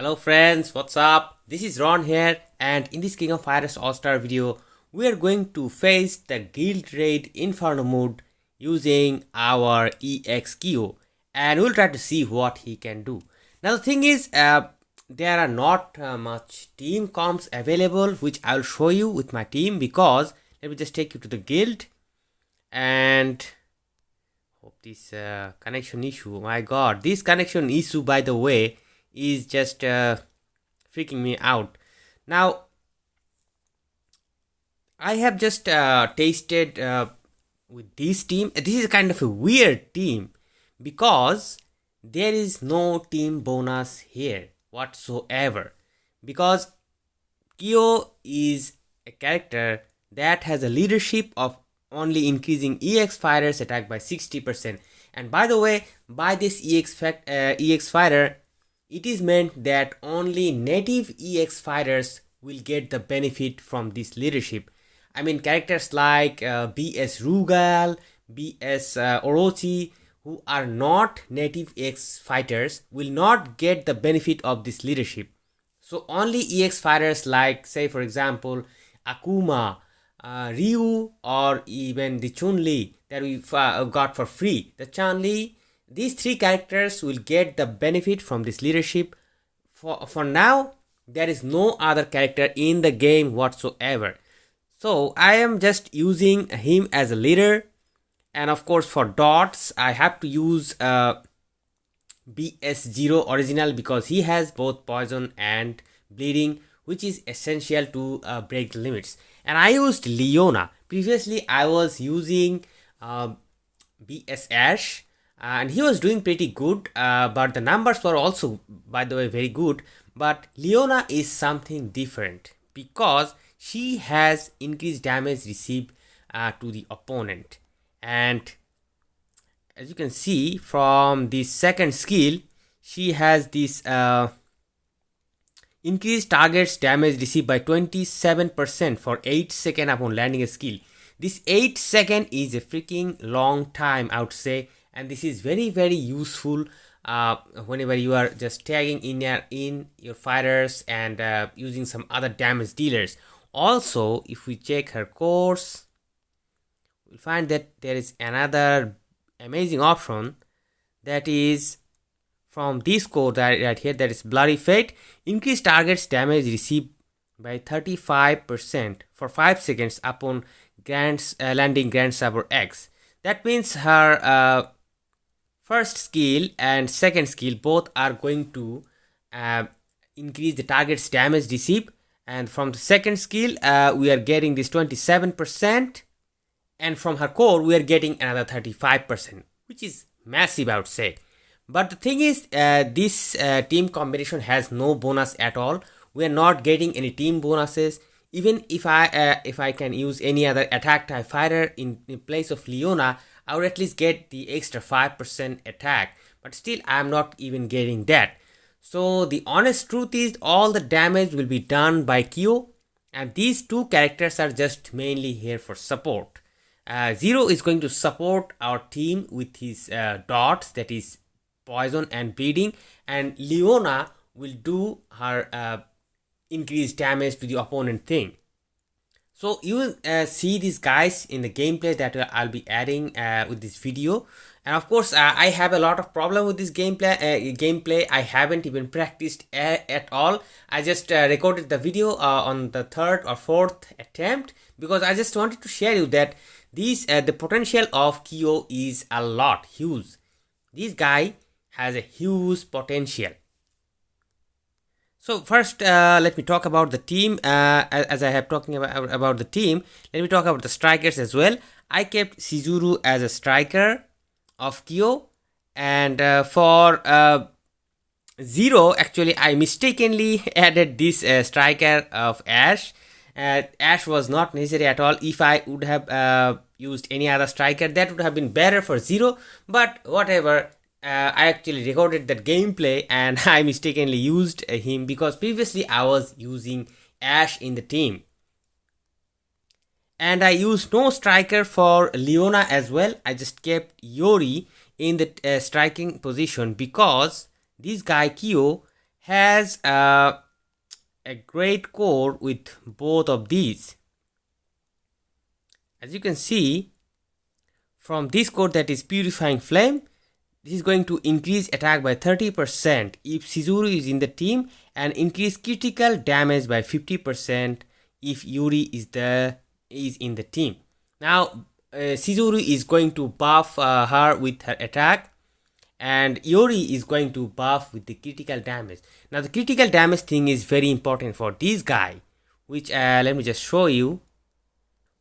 Hello friends, what's up? This is Ron here, and in this King of Fighters All-Star video, we are going to face the Guild Raid Inferno mode using our EX Kyo, and we'll try to see what he can do. Now the thing is, there are not much team comps available, which I'll show you with my team, because let me just take you to the guild, and hope this connection issue, my god, this connection issue, by the way, is just freaking me out. Now I have just tasted with this team. This is kind of a weird team because there is no team bonus here whatsoever, because Kyo is a character that has a leadership of only increasing EX fighters attack by 60%. And by the way, by this EX fighter, it is meant that only native EX fighters will get the benefit from this leadership. I mean, characters like BS Rugal, BS Orochi, who are not native EX fighters, will not get the benefit of this leadership. So only EX fighters like, say for example, Akuma, Ryu, or even the Chun-Li that we got for free. The Chun-Li, these three characters will get the benefit from this leadership. For now, there is no other character in the game whatsoever. So I am just using him as a leader. And of course, for dots, I have to use BS0 original, because he has both poison and bleeding, which is essential to break the limits. And I used Leona. Previously, I was using BS Ash, and he was doing pretty good, but the numbers were also, by the way, very good. But Leona is something different because she has increased damage received to the opponent. And as you can see from the second skill, she has this increased targets damage received by 27% for 8 seconds upon landing a skill. This 8 seconds is a freaking long time, I would say. And this is very useful whenever you are just tagging in your fighters and using some other damage dealers. Also, if we check her course, we'll find that there is another amazing option, that is from this code right here, that is Bloody Fate. Increase targets damage received by 35% for 5 seconds upon landing Grand Saber X. That means her first skill and second skill both are going to increase the target's damage received. And from the second skill, we are getting this 27%. And from her core, we are getting another 35%, which is massive, I would say. But the thing is, this team combination has no bonus at all. We are not getting any team bonuses. Even if I can use any other attack type fighter in place of Leona, I would at least get the extra 5% attack. But still, I am not even getting that. So the honest truth is, all the damage will be done by Kyo. And these two characters are just mainly here for support. Zero is going to support our team with his dots, that is poison and bleeding. And Leona will do her increased damage to the opponent thing. So you will see these guys in the gameplay that I'll be adding with this video. And of course, I have a lot of problem with this gameplay. I haven't even practiced at all. I just recorded the video on the third or fourth attempt, because I just wanted to share you that the potential of Kyo is a lot, huge. This guy has a huge potential. So first, let me talk about the team. As I have talking about the team, let me talk about the strikers as well. I kept Shizuru as a striker of Kyo, and for Zero, actually, I mistakenly added this striker of Ash. Ash was not necessary at all. If I would have used any other striker, that would have been better for Zero. But whatever. I actually recorded that gameplay and I mistakenly used him, because previously I was using Ash in the team. And I used no striker for Leona as well. I just kept Yori in the striking position, because this guy Kyo has a great core with both of these. As you can see from this core, that is Purifying Flame, this is going to increase attack by 30% if Shizuru is in the team, and increase critical damage by 50% if Yuri is in the team. Now Shizuru is going to buff her with her attack, and Yuri is going to buff with the critical damage. Now the critical damage thing is very important for this guy, which let me just show you.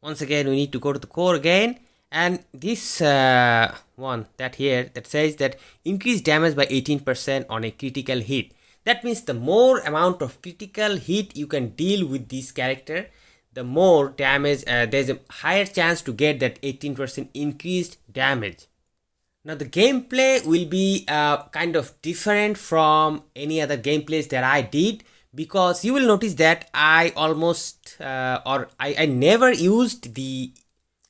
Once again, we need to go to the core again, and this one that here that says that increase damage by 18% on a critical hit. That means the more amount of critical hit you can deal with this character, the more damage, there's a higher chance to get that 18% increased damage. Now the gameplay will be kind of different from any other gameplays that I did, because you will notice that I almost I never used the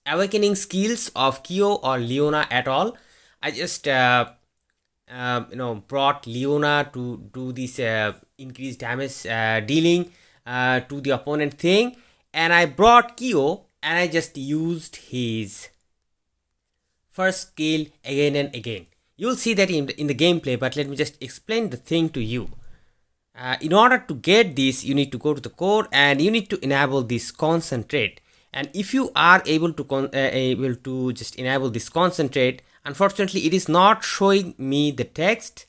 awakening skills of Kyo or Leona at all. I just brought Leona to do this increased damage dealing to the opponent thing, and I brought Kyo and I just used his first skill again and again. You'll see that in the gameplay, but let me just explain the thing to you. In order to get this, you need to go to the core and you need to enable this concentrate. And if you are able to just enable this concentrate, unfortunately it is not showing me the text,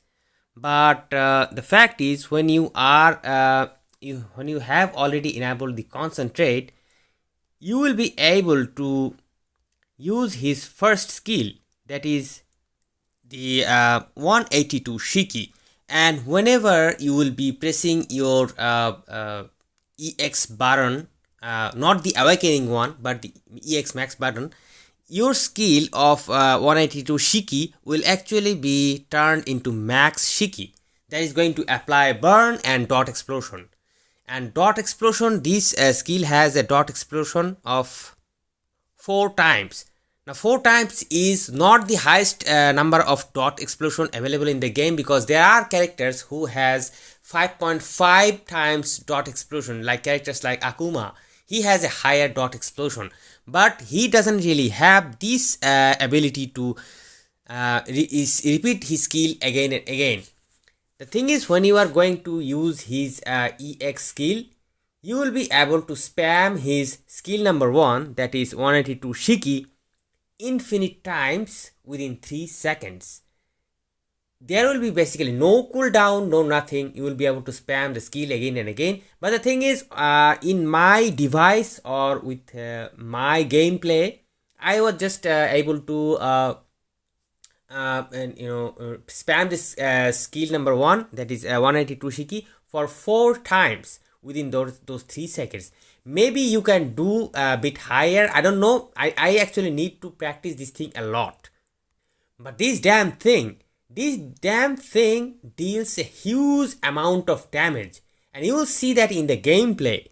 but the fact is when you are when you have already enabled the concentrate, you will be able to use his first skill, that is the 182 Shiki. And whenever you will be pressing your EX button, not the awakening one but the EX max button, your skill of 182 Shiki will actually be turned into max Shiki. That is going to apply burn and dot explosion. And dot explosion, this skill has a dot explosion of 4 times. Now 4 times is not the highest number of dot explosion available in the game, because there are characters who has 5.5 times dot explosion, like characters like Akuma. He has a higher dot explosion, but he doesn't really have this ability to repeat his skill again and again. The thing is, when you are going to use his EX skill, you will be able to spam his skill number 1, that is 182 Shiki, infinite times within 3 seconds. There will be basically no cooldown, no nothing. You will be able to spam the skill again and again. But the thing is, in my device or with my gameplay, I was just able to spam this skill number 1, that is 182 Shiki, for 4 times within those 3 seconds. Maybe you can do a bit higher, I don't know. I actually need to practice this thing a lot. But this damn thing deals a huge amount of damage, and you will see that in the gameplay,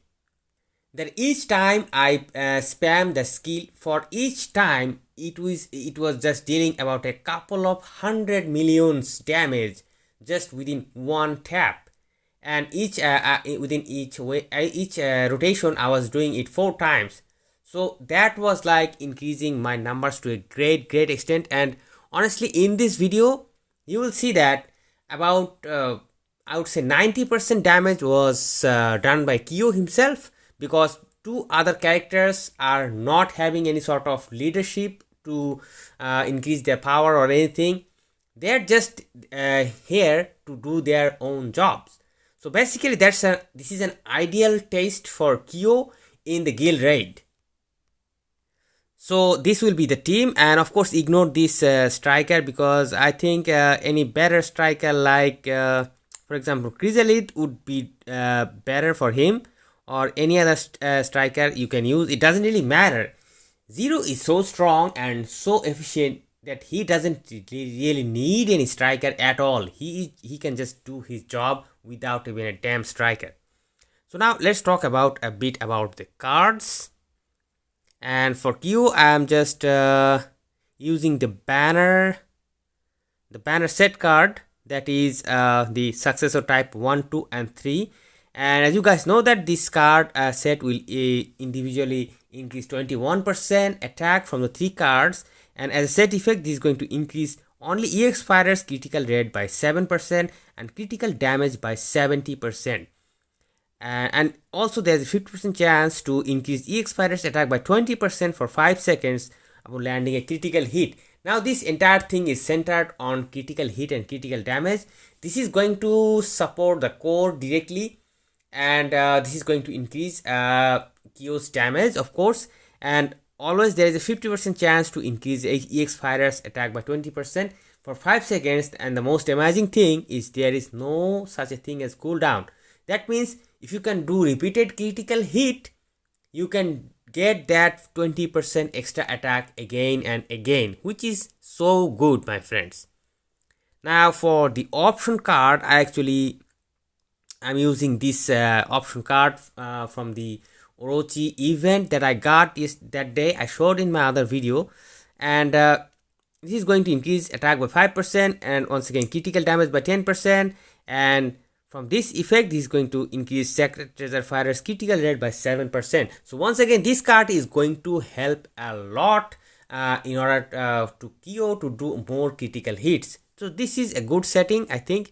that each time I spam the skill, for each time it was just dealing about a couple of 100 millions damage just within one tap. And within each rotation I was doing it 4 times. So that was like increasing my numbers to a great extent. And honestly, in this video you will see that about I would say 90% damage was done by Kyo himself, because 2 other characters are not having any sort of leadership to increase their power or anything. They're just here to do their own jobs. So basically this is an ideal taste for Kyo in the guild raid. So this will be the team, and of course ignore this striker, because I think any better striker like for example Chrysalid would be better for him, or any other striker you can use. It doesn't really matter. Zero is so strong and so efficient that he doesn't really need any striker at all. He can just do his job without even a damn striker. So now let's talk about a bit about the cards. And for Q, I am just using the banner set card, that is the successor type 1, 2 and 3. And as you guys know that this card set will individually increase 21% attack from the 3 cards, and as a set effect this is going to increase only EX fighters critical rate by 7% and critical damage by 70%. And also there's a 50% chance to increase EX fighters attack by 20% for 5 seconds upon landing a critical hit. Now this entire thing is centered on critical hit and critical damage. This is going to support the core directly, and this is going to increase Kyo's damage of course, and always there is a 50% chance to increase EX fighters attack by 20% for 5 seconds. And the most amazing thing is there is no such a thing as cooldown. That means if you can do repeated critical hit, you can get that 20% extra attack again and again, which is so good, my friends. Now for the option card, I'm using this option card from the Orochi event that I got that day. I showed in my other video, and this is going to increase attack by 5% and once again critical damage by 10%, and from this effect this is going to increase Sacred Treasure Fighter's critical rate by 7%. So once again this card is going to help a lot in order to Kyo to do more critical hits. So this is a good setting, I think.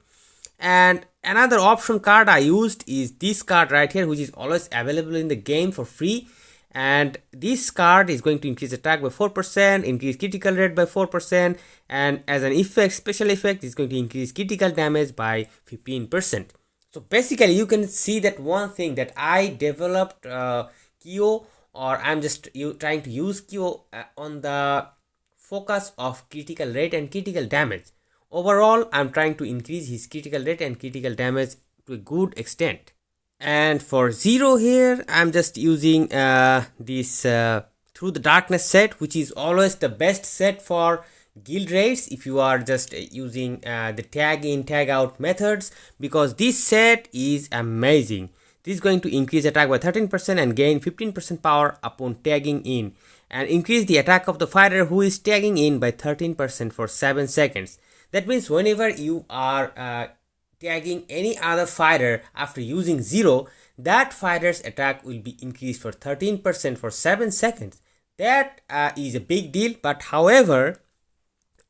And another option card I used is this card right here, which is always available in the game for free. And this card is going to increase attack by 4%, increase critical rate by 4%, and as an effect, special effect, is going to increase critical damage by 15%. So basically you can see that one thing that I developed Kyo, or I'm just trying to use Kyo on the focus of critical rate and critical damage. Overall, I'm trying to increase his critical rate and critical damage to a good extent. And for Zero here, I'm just using this Through the Darkness set, which is always the best set for guild raids if you are just using the tag in tag out methods, because this set is amazing. This is going to increase attack by 13% and gain 15% power upon tagging in, and increase the attack of the fighter who is tagging in by 13% for 7 seconds. That means whenever you are tagging any other fighter after using Zero, that fighter's attack will be increased for 13% for 7 seconds. That is a big deal, but however,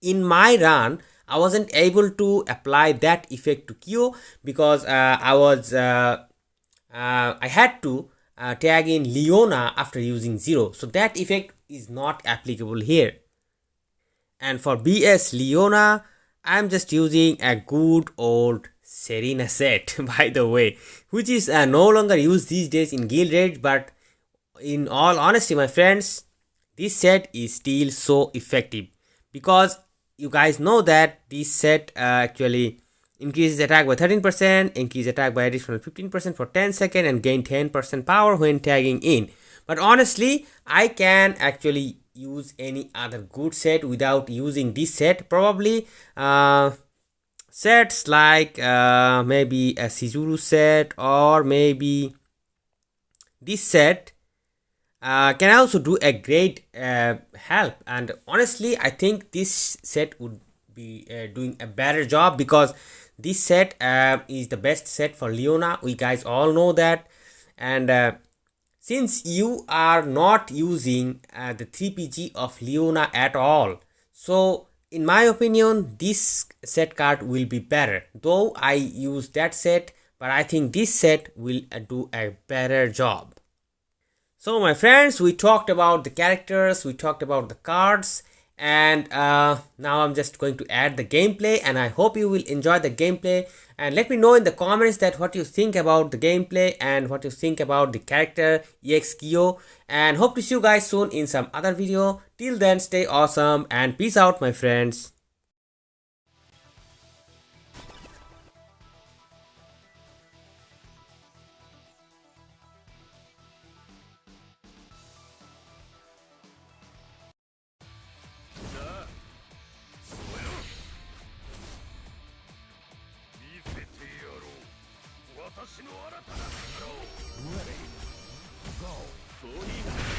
in my run, I wasn't able to apply that effect to Kyo because I had to tag in Leona after using Zero. So that effect is not applicable here. And for BS Leona, I'm just using a good old Serena set, by the way, which is no longer used these days in guild raids, but in all honesty, my friends, this set is still so effective because you guys know that this set actually increases attack by 13%, increase attack by additional 15% for 10 seconds, and gain 10% power when tagging in. But honestly, I can actually use any other good set without using this set. Probably sets like maybe a Shizuru set, or maybe this set can also do a great help. And honestly, I think this set would be doing a better job because this set is the best set for Leona. We guys all know that. And since you are not using the 3PG of Leona at all, so in my opinion, this set card will be better. Though I use that set, but I think this set will do a better job. So my friends, we talked about the characters, we talked about the cards, and now I'm just going to add the gameplay, and I hope you will enjoy the gameplay. And let me know in the comments that what you think about the gameplay and what you think about the character EX Kyo, and hope to see you guys soon in some other video. Till then, stay awesome and peace out, my friends. Go.